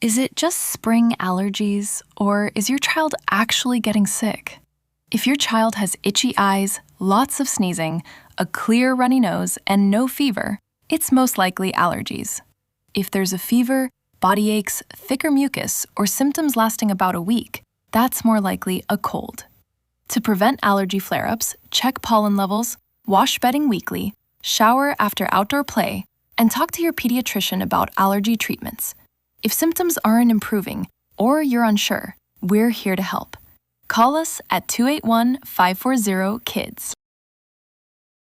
Is it just spring allergies, or is your child actually getting sick? If your child has itchy eyes, lots of sneezing, a clear runny nose, and no fever, it's most likely allergies. If there's a fever, body aches, thicker mucus, or symptoms lasting about a week, that's more likely a cold. To prevent allergy flare-ups, check pollen levels, wash bedding weekly, shower after outdoor play, and talk to your pediatrician about allergy treatments. If symptoms aren't improving or you're unsure, we're here to help. Call us at 281-540-KIDS.